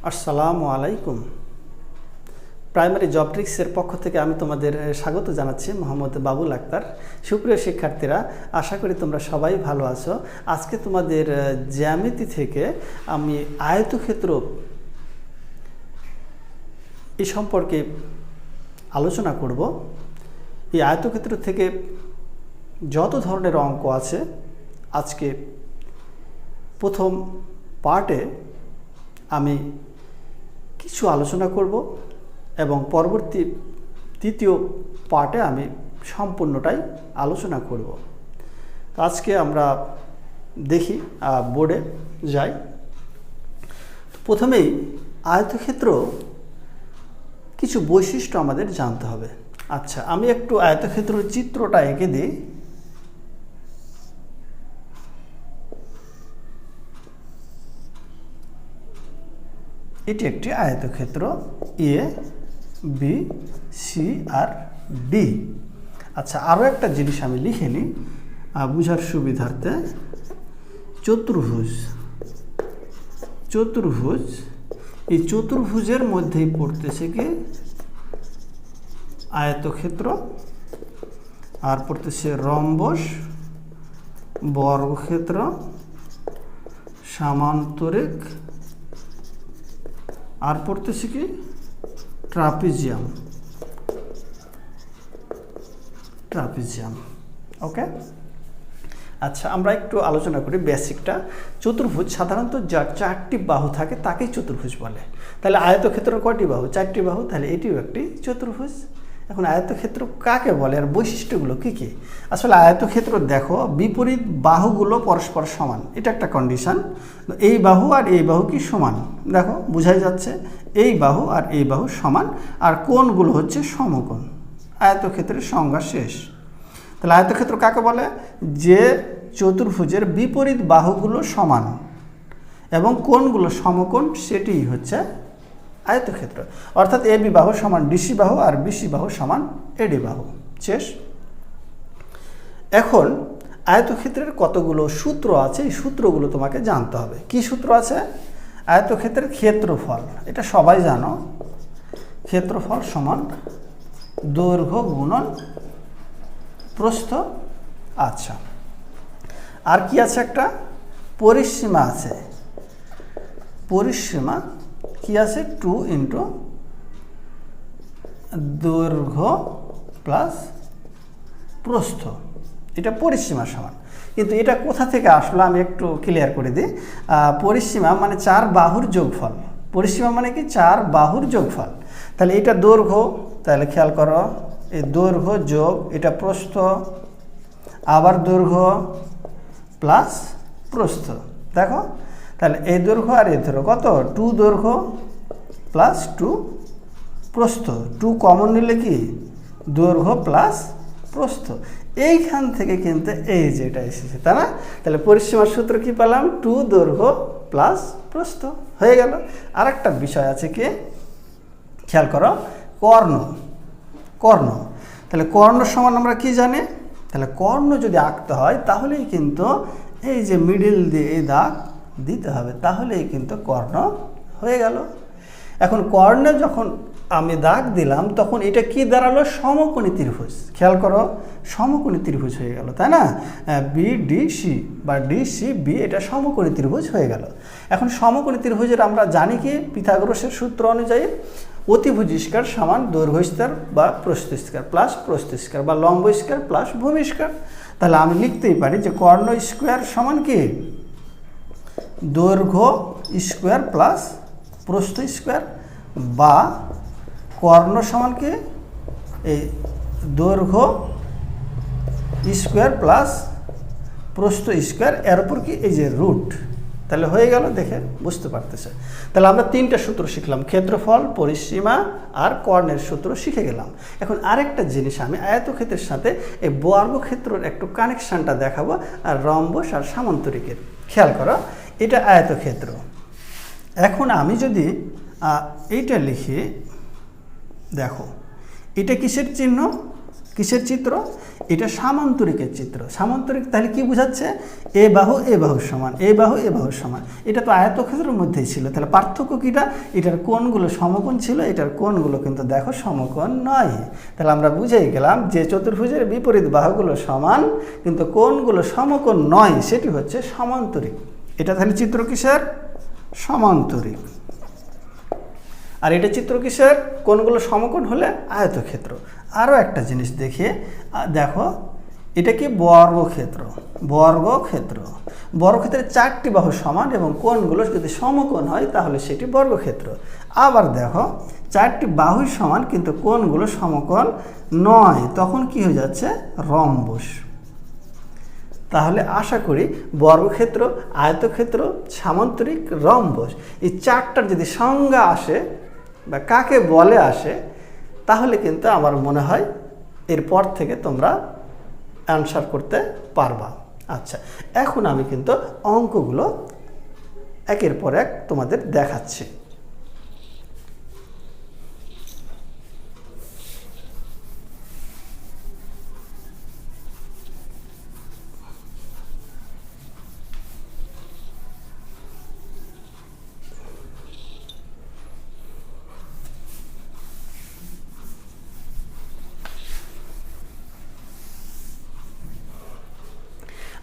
আসসালামু আলাইকুম। Primary job ট্রিক্সের পক্ষ থেকে আমি তোমাদের স্বাগত জানাচ্ছি, মোহাম্মদ বাবুল আক্তার। সুপ্রিয় শিক্ষার্থীরা, আশা করি তোমরা সবাই ভালো আছো। আজকে তোমাদের জ্যামিতি থেকে আমি আয়তক্ষেত্র এই সম্পর্কে আলোচনা করব। এই আয়তক্ষেত্র থেকে যত ধরনের অঙ্ক আছে, আজকে প্রথম পার্টে আমি কিছু আলোচনা করব এবং পরবর্তী তৃতীয় পার্টে আমি সম্পূর্ণটাই আলোচনা করব। আজকে আমরা দেখি, বোর্ডে যাই। প্রথমেই আয়তক্ষেত্র কিছু বৈশিষ্ট্য আমাদের জানতে হবে। আচ্ছা, আমি একটু আয়তক্ষেত্রের চিত্রটা এঁকে দিই। এটি একটি আয়তক্ষেত্র এ, বি, সি আর ডি। আচ্ছা, আরও একটা জিনিস আমি লিখে নিই বুঝার সুবিধার্থে। চতুর্ভুজ, চতুর্ভুজ, এই চতুর্ভুজের মধ্যেই পড়তেছে কি আয়তক্ষেত্র, আর পড়তেছে রম্বস, বর্গক্ষেত্র, সামান্তরিক, আর পড়তেছে কি ট্রাপিজিয়াম। ট্রাপিজিয়াম, ওকে। আচ্ছা, আমরা একটু আলোচনা করি বেসিকটা। চতুর্ভুজ সাধারণত যার চারটি বাহু থাকে তাকেই চতুর্ভুজ বলে। তাহলে আয়তক্ষেত্র কয়টি বাহু? চারটি বাহু। তাহলে এটিও একটি চতুর্ভুজ। এখন আয়তক্ষেত্র কাকে বলে আর বৈশিষ্ট্যগুলো কী কী? আসলে আয়তক্ষেত্র দেখো, বিপরীত বাহুগুলো পরস্পর সমান, এটা একটা কন্ডিশন। এই বাহু আর এই বাহু কি সমান? দেখো বোঝাই যাচ্ছে, এই বাহু আর এই বাহু সমান, আর কোণগুলো হচ্ছে সমকোণ। আয়তক্ষেত্রের সংজ্ঞা শেষ। তাহলে আয়তক্ষেত্র কাকে বলে? যে চতুর্ভুজের বিপরীত বাহুগুলো সমান এবং কোণগুলো সমকোণ, সেটিই হচ্ছে আয়তক্ষেত্র। অর্থাৎ এ বি বাহু সমান ডিসি বাহু আর বিসি বাহু সমান এডি বাহু। শেষ। এখন আয়তক্ষেত্রের কতগুলো সূত্র আছে, এই সূত্রগুলো তোমাকে জানতে হবে। কি সূত্র আছে? আয়তক্ষেত্রের ক্ষেত্রফল, এটা সবাই জানো। ক্ষেত্রফল সমান দৈর্ঘ্য গুণন প্রস্থ। আচ্ছা, আর কি আছে? একটা পরিসীমা আছে। পরিসীমা কি আছে? 2 ইন্টু দৈর্ঘ্য প্লাস প্রস্থ, এটা পরিসীমা সমান। কিন্তু এটা কোথা থেকে আসলো আমি একটু ক্লিয়ার করে দিই। পরিসীমা মানে চার বাহুর যোগফল। পরিসীমা মানে কি? চার বাহুর যোগফল। তাহলে এটা দৈর্ঘ্য, তাহলে খেয়াল করো, এই দৈর্ঘ্য যোগ এটা প্রস্থ, আবার দৈর্ঘ্য প্লাস প্রস্থ। দেখো, তাহলে এই দৈর্ঘ্য আর এই দৈর্ঘ্য কত? 2 দৈর্ঘ্য প্লাস 2 প্রস্থ। 2 কমন নিলে কি দৈর্ঘ্য প্লাস প্রস্থ। এইখান থেকে কিন্তু এই যেটা এসেছে, তাই না? তাহলে পরিসীমার সূত্র কি পেলাম? 2 দৈর্ঘ্য প্লাস প্রস্থ হয়ে গেল। আর একটা বিষয় আছে কি, খেয়াল করো, কর্ণ। কর্ণ, তাহলে কর্ণ সমান আমরা কি জানি? তাহলে কর্ণ যদি আঁকতে হয় তাহলেই কিন্তু এই যে মিডিল দিয়ে এই দাগ দিতে হবে, তাহলেই কিন্তু কর্ণ হয়ে গেল। এখন কর্ণে যখন আমি দাগ দিলাম তখন এটা কি দাঁড়ালো? সমকোণী ত্রিভুজ। খেয়াল করো, সমকোণী ত্রিভুজ হয়ে গেল, তাই না? বিডিসি বা ডিসি বি, এটা সমকোণী ত্রিভুজ হয়ে গেল। এখন সমকোণী ত্রিভুজের আমরা জানি কি, পিথাগোরাসের সূত্র অনুযায়ী অতিভুজ স্কয়ার সমান দৈর্ঘ্য স্কয়ার বা প্রস্থ স্কয়ার প্লাস প্রস্থ স্কয়ার বা লম্ব স্কয়ার প্লাস ভূমি স্কয়ার। তাহলে আমি লিখতেই পারি যে কর্ণ স্কয়ার সমান কি দৈর্ঘ্য স্কয়ার প্লাস প্রস্থ স্কয়ার, বা কর্ণ সমান কি এই দৈর্ঘ্য স্কয়ার প্লাস প্রস্থ স্কয়ার, এর উপর কি এই যে রুট। তাহলে হয়ে গেল, দেখে বুঝতে পারতেছে। তাহলে আমরা তিনটা সূত্র শিখলাম, ক্ষেত্রফল, পরিসীমা আর কর্ণের সূত্র শিখে গেলাম। এখন আরেকটা জিনিস আমি আয়তক্ষেত্রের সাথে এই বর্গক্ষেত্রের একটু কানেকশানটা দেখাবো, আর রম্বস আর সামান্তরিকের। খেয়াল করো, এটা আয়তক্ষেত্র। এখন আমি যদি এইটা লিখি, দেখো এটা কিসের চিহ্ন? কিসের চিত্র? এটা সামান্তরিকের চিত্র। সামান্তরিক তাহলে কি বোঝাচ্ছে? এ বাহু সমান, এ বাহু সমান। এটা তো আয়তক্ষেত্রের মধ্যেই ছিল, তাহলে পার্থক্য কিটা? এটার কোণগুলো সমকোণ ছিল, এটার কোণগুলো কিন্তু দেখো সমকোণ নয়। তাহলে আমরা বুঝেই গেলাম যে চতুর্ভুজের বিপরীত বাহুগুলো সমান কিন্তু কোণগুলো সমকোণ নয়, সেটি হচ্ছে সমান্তরিক। এটা তাহলে চিত্র কিসের? সমান্তরিক। আর এটা চিত্র কিসের? কোণগুলো সমকোণ হলে আয়তক্ষেত্র। আরও একটা জিনিস দেখে দেখো, এটা কি? বর্গক্ষেত্র। বর্গক্ষেত্র, বর্গক্ষেত্রের 4টি বাহু সমান এবং কোণগুলো যদি সমকোণ হয় তাহলে সেটি বর্গক্ষেত্র। আবার দেখো 4টি বাহু সমান কিন্তু কোণগুলো সমকোণ নয়, তখন কি হয়ে যাচ্ছে? রম্বস। তাহলে আশা করি বর্গক্ষেত্র, আয়তক্ষেত্র, সামান্তরিক, রম্বস এই 4টার যদি সংজ্ঞা আসে বা কাকে বলে আসে, তাহলে কিন্তু আমার মনে হয় এরপর থেকে তোমরা অ্যান্সার করতে পারবা। আচ্ছা, এখন আমি কিন্তু অঙ্কগুলো একের পর এক তোমাদের দেখাচ্ছি।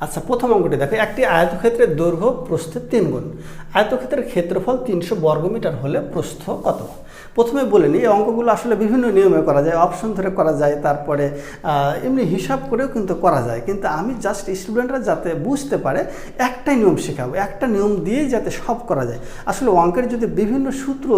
আচ্ছা, প্রথম অঙ্কটি দেখো, একটি আয়তক্ষেত্রের দৈর্ঘ্য প্রস্থের 3 গুণ। আয়তক্ষেত্রের ক্ষেত্রফল 300 বর্গমিটার হলে প্রস্থ কত? প্রথমে বলে নিই, এই অঙ্কগুলো আসলে বিভিন্ন নিয়মে করা যায়, অপশন ধরে করা যায়, তারপরে এমনি হিসাব করেও কিন্তু করা যায়। কিন্তু আমি জাস্ট স্টুডেন্টরা যাতে বুঝতে পারে একটাই নিয়ম শেখাবো, একটা নিয়ম দিয়েই যাতে সব করা যায়। আসলে অঙ্কের যদি বিভিন্ন সূত্র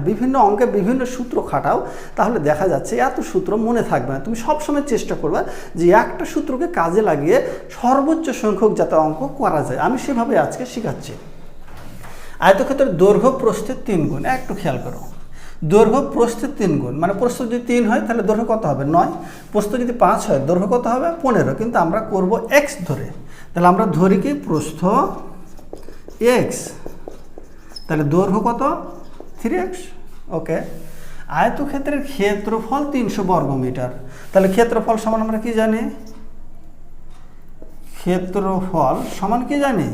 বিভিন্ন অঙ্কে বিভিন্ন সূত্র খাটাও, তাহলে দেখা যাচ্ছে এত সূত্র মনে থাকবে না। তুমি সবসময় চেষ্টা করবে যে একটা সূত্রকে কাজে লাগিয়ে সর্বোচ্চ সংখ্যক যাতে অঙ্ক করা যায়। আমি সেভাবে আজকে শেখাচ্ছি। আয়তক্ষেত্রের দৈর্ঘ্য প্রস্থের 3 গুণ। একটু খেয়াল করো, দৈর্ঘ্য প্রস্থের 3 গুণ, মানে প্রস্থ যদি 3 হয় তাহলে দৈর্ঘ্য কত হবে? 9। প্রস্থ যদি 5 হয় দৈর্ঘ্য কত হবে? 15। কিন্তু আমরা করব x ধরে, তাহলে আমরা ধরি কি? প্রস্থ x, তাহলে দৈর্ঘ্য কত? 3x। ওকে। আয়তক্ষেত্রের ক্ষেত্রফল 300 বর্গমিটার, তাহলে ক্ষেত্রফল সমান আমরা কি জানি? ক্ষেত্রফল সমান কি জানি?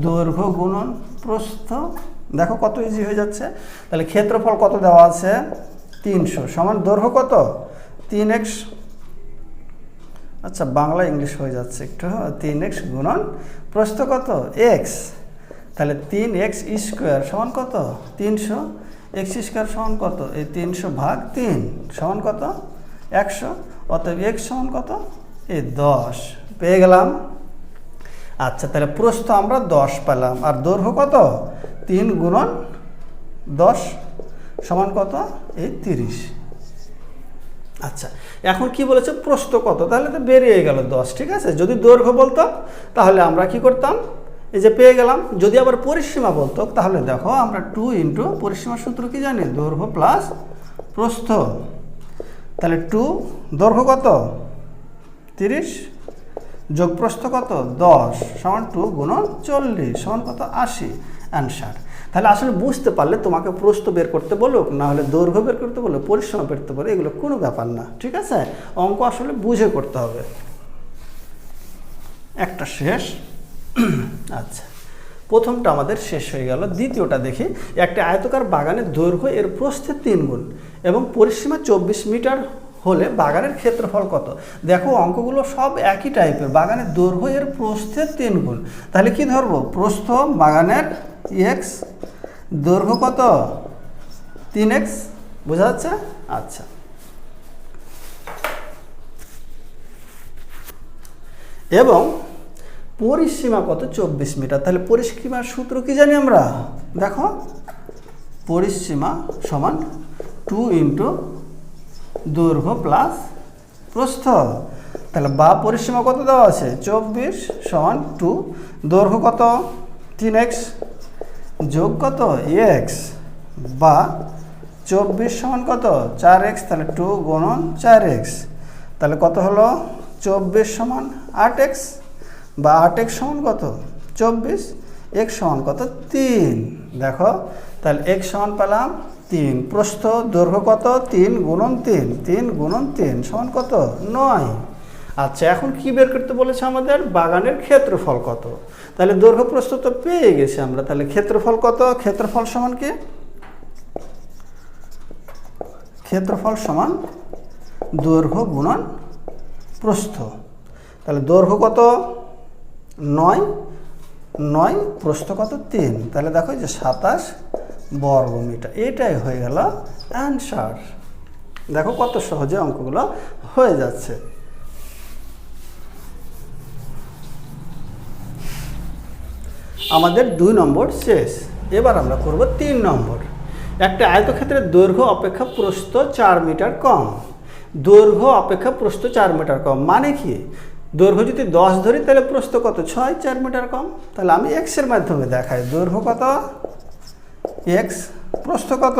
দৈর্ঘ্য গুণন প্রস্থ। দেখো কত ইজি হয়ে যাচ্ছে। তাহলে ক্ষেত্রফল কত দেওয়া আছে? 300 সমান দৈর্ঘ্য কত? 3x। আচ্ছা, বাংলা ইংলিশ হয়ে যাচ্ছে একটু। 3x গুণন প্রস্থ কত? x। তাহলে 3x স্কোয়ার সমান কত? 300। x স্কোয়ার সমান কত? এই 300 ভাগ 3 সমান কত? 100। অতএব x সমান কত? এই 10 পেয়ে গেলাম। আচ্ছা, তাহলে প্রস্থ আমরা 10 পেলাম, আর দৈর্ঘ্য কত? 3 গুণন 10 সমান কত? এই 30। আচ্ছা, এখন কি বলেছে? প্রস্থ কত? তাহলে তো বেরিয়ে গেল 10। ঠিক আছে, যদি দৈর্ঘ্য বলতো তাহলে আমরা কি করতাম? এই যে পেয়ে গেলাম। যদি আবার পরিসীমা বলতো তাহলে দেখো আমরা 2 ইন্টু পরিসীমার সূত্র কি জানি? দৈর্ঘ্য প্লাস প্রস্থ। তাহলে 2 দৈর্ঘ্য কত? 30 যোগ প্রস্থ কত? 10 সমান 2 গুণন 40 সমান কত? 80। অ্যান্সার। তাহলে আসলে বুঝতে পারলে তোমাকে প্রস্থ বের করতে বলুক, না হলে দৈর্ঘ্য বের করতে বলো, পরিসীমা বের করতে বলো, এগুলো কোনো ব্যাপার না। ঠিক আছে, অঙ্ক আসলে বুঝে করতে হবে। একটা শেষ। আচ্ছা, প্রথমটা আমাদের শেষ হয়ে গেল। দ্বিতীয়টা দেখি। একটা আয়তকার বাগানের দৈর্ঘ্য এর প্রস্থের 3 গুণ এবং পরিসীমা 24 মিটার হলে বাগানের ক্ষেত্রফল কত? দেখো অঙ্কগুলো সব একই টাইপের। বাগানের দৈর্ঘ্য এর প্রস্থের 3 গুণ, তাহলে কি ধরবো? প্রস্থ বাগানের x, দৈর্ঘ্য কত? 3x। বোঝা যাচ্ছে? আচ্ছা, এবং পরিসীমা কত? 24 মিটার। তাহলে পরিসীমার সূত্র কি জানি আমরা? দেখো, পরিসীমা সমান 2 ইন্টু দৈর্ঘ্য প্লাস প্রস্থ। তাহলে বা পরিসীমা কত দেওয়া আছে? 24 সমান 2, দৈর্ঘ্য কত? 3x যোগ কত? x, বা 24 সমান কত? 4x। তাহলে 2 গুণন 4x, তাহলে কত হলো? 24 সমান 8x, বা 8x সমান কত? 24। এক্স সমান কত 3, দেখো তাহলে এক্স সমান পেলাম 3, প্রস্থ দৈর্ঘ্য কত 3 গুণন 3, 3 গুণন 3 সমান কত 9। আচ্ছা এখন কি বের করতে বলেছে আমাদের, বাগানের ক্ষেত্রফল কত। তাহলে দৈর্ঘ্য প্রস্থ তো পেয়ে গেছি আমরা, তাহলে ক্ষেত্রফল কত, ক্ষেত্রফল সমান কি, ক্ষেত্রফল সমান দৈর্ঘ্য গুণন প্রস্থ। তাহলে দৈর্ঘ্য কত 9, 9 প্রস্থ কত 3, তাহলে দেখো যে 27 বর্গমিটার। এটাই হয়ে গেল অ্যান্সার। দেখো কত সহজে অঙ্কগুলো হয়ে যাচ্ছে। আমাদের 2 নম্বর শেষ। এবার আমরা করব 3 নম্বর। একটা আয়তক্ষেত্রের দৈর্ঘ্য অপেক্ষা প্রস্থ 4 মিটার কম। দৈর্ঘ্য অপেক্ষা প্রস্থ 4 মিটার কম মানে কি, দৈর্ঘ্য যদি 10 ধরি তাহলে প্রস্থ কত 6, 4 মিটার কম। তাহলে আমি এক্স এর মাধ্যমে দেখাই, দৈর্ঘ্য কত এক্স, প্রস্থ কত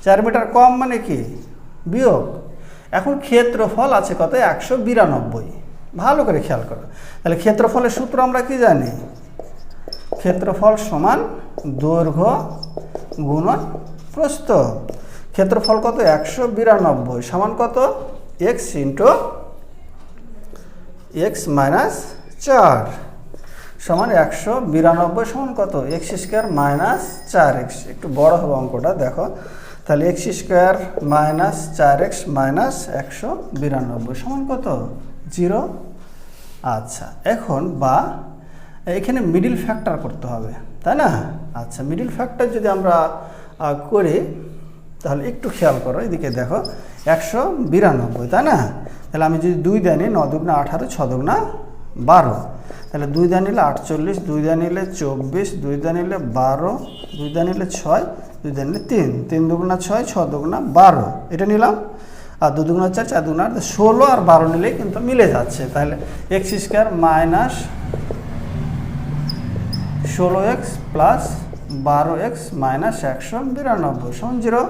4 মিটার কম মানে কি বিয়োগ। এখন ক্ষেত্রফল আছে কত 192, ভালো করে খেয়াল করো। তাহলে ক্ষেত্রফলের সূত্র আমরা কি জানি, ক্ষেত্রফল সমান দৈর্ঘ্য গুণন প্রস্থ। ক্ষেত্রফল কত 192 সমান কত এক্স ইন্টু এক্স মাইনাস 4 সমান 192 সমান কত এক্স স্কোয়ার মাইনাস 4x। একটু বড় হবে অঙ্কটা, দেখো তাহলে x square minus 4x minus 192 সমান কত 0। আচ্ছা এখন বা এখানে মিডিল ফ্যাক্টর করতে হবে, তাই না। আচ্ছা মিডিল ফ্যাক্টর যদি আমরা করি তাহলে একটু খেয়াল করো, এদিকে দেখো 192, তাই না। তাহলে আমি যদি 2 দিয়ে নিই, 9 দুগুণা 18, 6 দুগুণা 12, তাহলে 2 দিয়ে নিলে 48, 2 দিয়ে নিলে 24, 2 দিয়ে নিলে 12, 2 দিয়ে নিলে 6, 2 দিয়ে নিলে 3, 3 দুগুণা 6, 6 দুগুণা 12 এটা নিলাম। আর 2 দুগুণা 4, 4 দুগুণা 16 আর 12 নিলেই কিন্তু মিলে যাচ্ছে। তাহলে x square minus 16x plus 12x minus 192 সমান 0।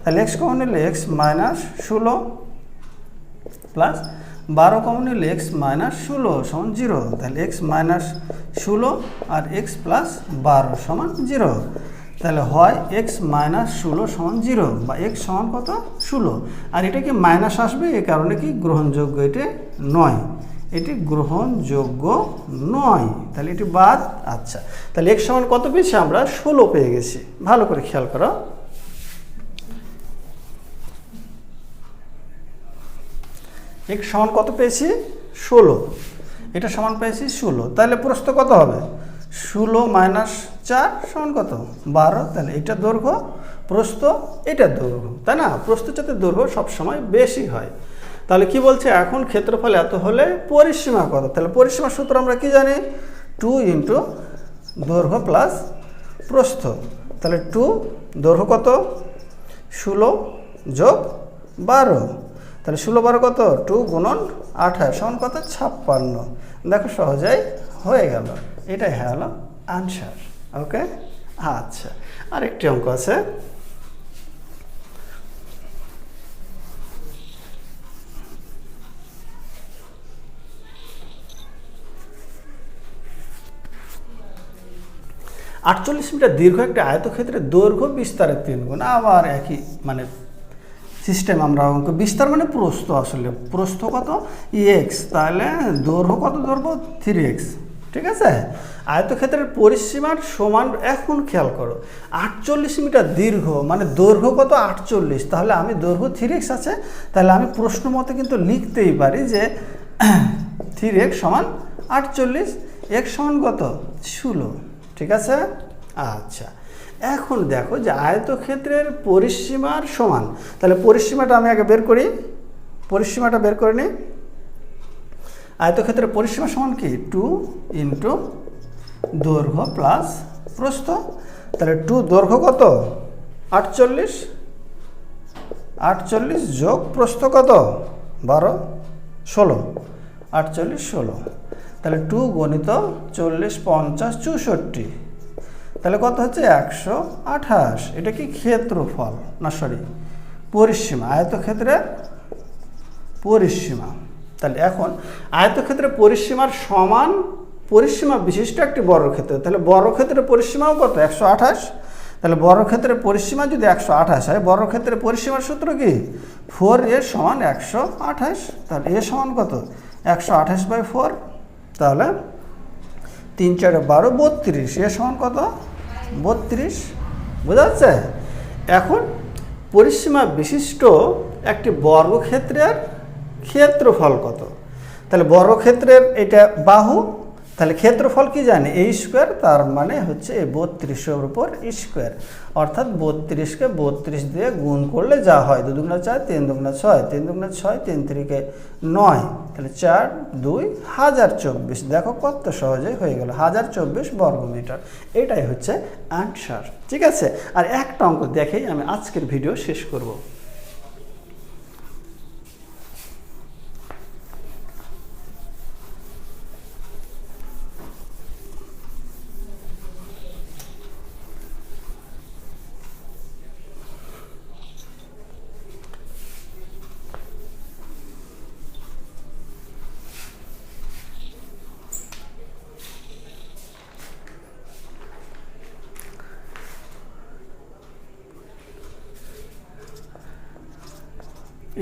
তাহলে এক্স কমন নিলে এক্স মাইনাস 16 প্লাস 12 কমন নিলে এক্স মাইনাস 16 সমান 0। তাহলে এক্স মাইনাস 16 আর এক্স প্লাস 12 সমান 0। তাহলে হয় এক্স মাইনাস 16 সমান 0 বা এক্স সমান কত 16। আর এটা কি মাইনাস আসবে, এই কারণে কি গ্রহণযোগ্য এটি নয়, এটি গ্রহণযোগ্য নয়, তাহলে এটি বাদ। আচ্ছা তাহলে এক্স সমান কত পেয়েছি আমরা 16 পেয়ে গেছি, ভালো করে খেয়াল করো। এক্স সমান কত পেয়েছি 16, এটা সমান পেয়েছি 16। তাহলে প্রস্থ কত হবে 16 মাইনাস 4 সমান কত 12। তাহলে এটা দৈর্ঘ্য, প্রস্থ এটা দৈর্ঘ্য, তাই না। প্রস্থের চাইতে দৈর্ঘ্য সবসময় বেশি হয়। তাহলে কি বলছে এখন ক্ষেত্রফল এত হলে পরিসীমা কত। তাহলে পরিসীমার সূত্র আমরা কি জানি, 2 ইন্টু দৈর্ঘ্য প্লাস প্রস্থ। তাহলে 2 দৈর্ঘ্য কত 16 যোগ 12, তাহলে 16 12 কত 2 গুণন 28 সমান কত 56। দেখো সহজেই হয়ে গেল, এটাই হলো আনসার। ওকে আচ্ছা আরেকটি অঙ্ক আছে। আটচল্লিশ মিটার দীর্ঘ একটা আয়তক্ষেত্রের দৈর্ঘ্য বিস্তারের 3 গুণ। আবার একই মানে সিস্টেম, আমরা অঙ্ক বিস্তার মানে প্রস্থ, আসলে প্রস্থ কত এক্স, তাহলে দৈর্ঘ্য কত দৈর্ঘ্য 3x, ঠিক আছে। আয়তক্ষেত্রের পরিসীমার সমান, এখন খেয়াল করো 48 মিটার দীর্ঘ মানে দৈর্ঘ্য কত 48, তাহলে আমি দৈর্ঘ্য 3x আছে, তাহলে আমি প্রশ্ন মতে কিন্তু লিখতেই পারি যে 3x সমান 48, x সমান কত 16, ঠিক আছে। আচ্ছা এখন দেখো যে আয়তক্ষেত্রের পরিসীমার সমান, তাহলে পরিসীমাটা আমি আগে বের করি, পরিসীমাটা বের করে নিই। আয়তক্ষেত্রের পরিসীমা সমান কি 2 ইন্টু দৈর্ঘ্য প্লাস প্রস্থ। তাহলে 2 দৈর্ঘ্য কত 48, 48 যোগ প্রস্থ কত 12, 16, 48 16, তাহলে 2 গণিত 40 50 64, তাহলে কত হচ্ছে 128। এটা কি ক্ষেত্রফল না সরি পরিসীমা, আয়তক্ষেত্রের পরিসীমা। তাহলে এখন আয়তক্ষেত্রের পরিসীমার সমান পরিসীমা বিশিষ্ট একটি বর্গক্ষেত্র। তাহলে বর্গক্ষেত্রের পরিসীমাও কত? 128। তাহলে বর্গক্ষেত্রের পরিসীমা যদি 128 হয়, বর্গক্ষেত্রের পরিসীমার সূত্র কি? 4a সমান 128। তাহলে a সমান কত? 128/4। তাহলে 3 4 12 32। a সমান কত? 32। বোঝা যাচ্ছে? এখন পরিসীমা বিশিষ্ট একটি বর্গক্ষেত্রের ক্ষেত্রফল কত? তাহলে বর্গক্ষেত্রের এটা বাহু, তাহলে ক্ষেত্রফল কি জানি? a স্কোয়ার, তার মানে হচ্ছে এই 32-এর উপর স্কোয়ার, অর্থাৎ 32কে 32 দিয়ে গুণ করলে যা হয় 2 দুগুণা 4, 3 দুগুণা 6, 3 দুগুণা 6, 3 3 9, তাহলে 4 2 1024। দেখো কত সহজে হয়ে গেল, 1024 বর্গমিটার। এটাই হচ্ছে আনসার। ঠিক আছে, আর একটা অঙ্ক দেখেই আমি আজকের ভিডিও শেষ করব।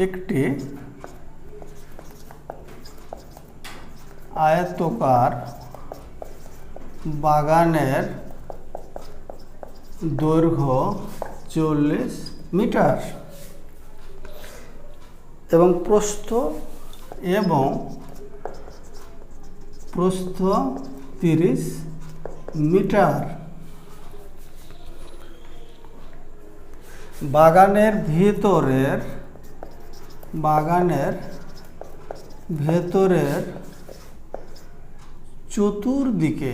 একটি আয়তাকার বাগানের দৈর্ঘ্য 40 মিটার এবং প্রস্থ 30 মিটার। বাগানের ভেতরের চতুর্দিকে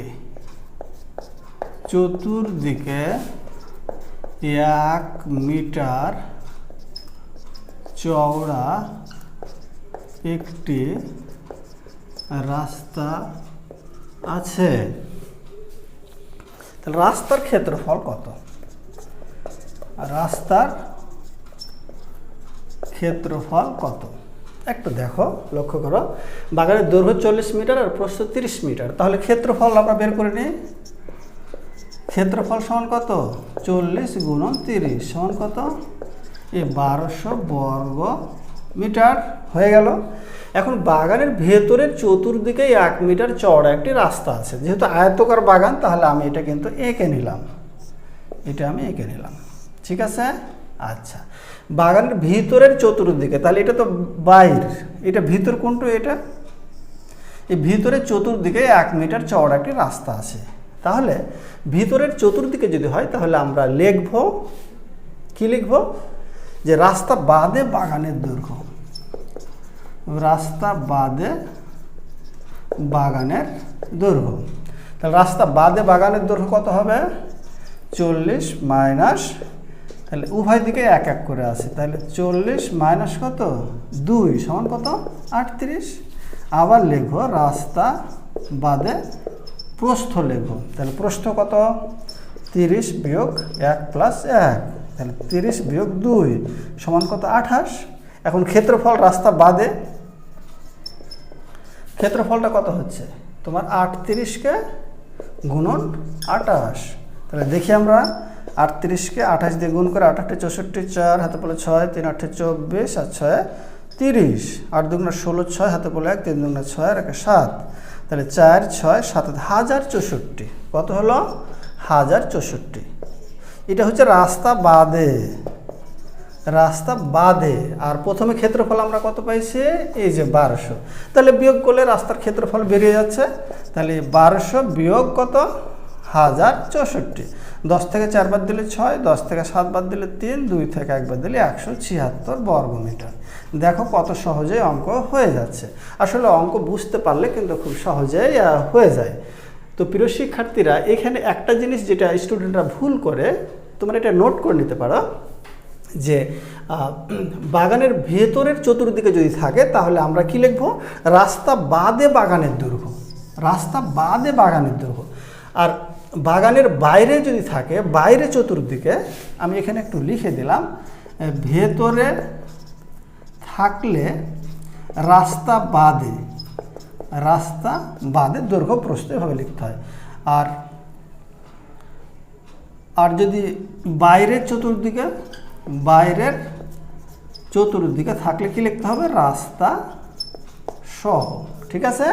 1 মিটার চওড়া একটি রাস্তা আছে। তাহলে রাস্তার ক্ষেত্রফল কত? রাস্তার ক্ষেত্রফল কত? একটু দেখো, লক্ষ্য করো, বাগানের দৈর্ঘ্য 40 মিটার আর প্রস্থ 30 মিটার। তাহলে ক্ষেত্রফল আমরা বের করে নিই। ক্ষেত্রফল সমান কত? 40 গুণন 30 সমান কত? এই 1200 বর্গ মিটার হয়ে গেল। এখন বাগানের ভেতরের চতুর্দিকে 1 মিটার চওড়া একটি রাস্তা আছে। যেহেতু আয়তাকার বাগান, তাহলে আমি এটা কিন্তু এঁকে নিলাম, ঠিক আছে? আচ্ছা, বাগানের ভিতরের চতুর্দিকে, তাহলে এটা তো বাইর, এটা ভিতর কোনটা? এটা এই ভিতরের চতুর্দিকে 1 মিটার চওড়া একটি রাস্তা আছে। তাহলে ভিতরের চতুর্দিকে যদি হয়, তাহলে আমরা লিখব কি? লিখব যে রাস্তা বাদে বাগানের দৈর্ঘ্য, রাস্তা বাদে বাগানের দৈর্ঘ্য। তাহলে রাস্তা বাদে বাগানের দৈর্ঘ্য কত হবে? 40 মাইনাস, তাহলে উভয় দিকে 1 1 করে আসে, তাহলে 40 মাইনাস কত? 2 সমান কত? 38। আবার লিখবো রাস্তা বাদে প্রস্থ লিখবো। তাহলে প্রস্থ কত? 30 বিয়োগ 1 প্লাস 1, তাহলে 30 বিয়োগ 2 সমান কত? 28। এখন ক্ষেত্রফল রাস্তা বাদে, ক্ষেত্রফলটা কত হচ্ছে তোমার? 38কে গুণন 28। তাহলে দেখি আমরা 38কে 28 দিয়ে গুণ করে, 28 64, 4 হাতে পড়ে 6, 3 8 24 আর 6 30, 8 দুগুণা 16, 6 হাতে পড়ে 1, 3 দুগুণা 6 আর 1 7, তাহলে 4 6 7 1064। কত হলো? 1064। এটা হচ্ছে রাস্তা বাদে। আর প্রথমে ক্ষেত্রফল আমরা কত পাইছি? এই যে 1200। তাহলে বিয়োগ করলে রাস্তার ক্ষেত্রফল বেরিয়ে যাচ্ছে। তাহলে 1200 বিয়োগ কত? 1064। 10 থেকে 4 বাদ দিলে 6, 10 থেকে 7 বাদ দিলে 3, 2 থেকে 1 বাদ দিলে 176 বর্গমিটার। দেখো কত সহজেই অঙ্ক হয়ে যাচ্ছে। আসলে অঙ্ক বুঝতে পারলে কিন্তু খুব সহজেই হয়ে যায়। তো প্রিয় শিক্ষার্থীরা, এখানে একটা জিনিস যেটা স্টুডেন্টরা ভুল করে, তোমরা এটা নোট করে নিতে পারো, যে বাগানের ভেতরের চতুর্দিকে যদি থাকে, তাহলে আমরা কি লিখব? রাস্তা বাদে বাগানের দৈর্ঘ্য, রাস্তা বাদে বাগানের দৈর্ঘ্য। আর বাগানের বাইরে যদি থাকে, বাইরে চতুর্দিকে, আমি এখানে একটু লিখে দিলাম, ভেতরে থাকলে রাস্তা রাস্তা বাদে দৈর্ঘ্য প্রস্থ এভাবে লিখতে হয়। আর যদি বাইরের চতুর্দিকে থাকলে কি লিখতে হবে? রাস্তা সহ। ঠিক আছে?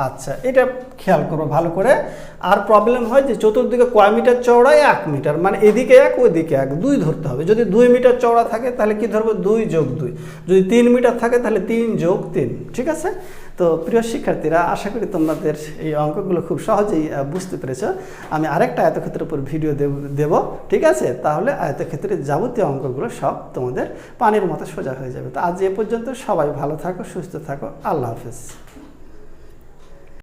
আচ্ছা, এটা খেয়াল করো ভালো করে। আর প্রবলেম হয় যে চতুর্দিকে কয় মিটার চওড়া? 1 মিটার, মানে এদিকে 1 ওইদিকে 1, 2 ধরতে হবে। যদি 2 মিটার চওড়া থাকে তাহলে কি ধরবো? 2 যোগ 2। যদি 3 মিটার থাকে তাহলে 3 যোগ 3। ঠিক আছে? তো প্রিয় শিক্ষার্থীরা, আশা করি তোমাদের এই অঙ্কগুলো খুব সহজেই বুঝতে পেরেছ। আমি আরেকটা আয়তক্ষেত্রের উপর ভিডিও দেব। ঠিক আছে? তাহলে আয়তক্ষেত্রের যাবতীয় অঙ্কগুলো সব তোমাদের পানির মতো সোজা হয়ে যাবে। তো আজ এ পর্যন্ত। সবাই ভালো থাকো, সুস্থ থাকো। আল্লাহ হাফেজ।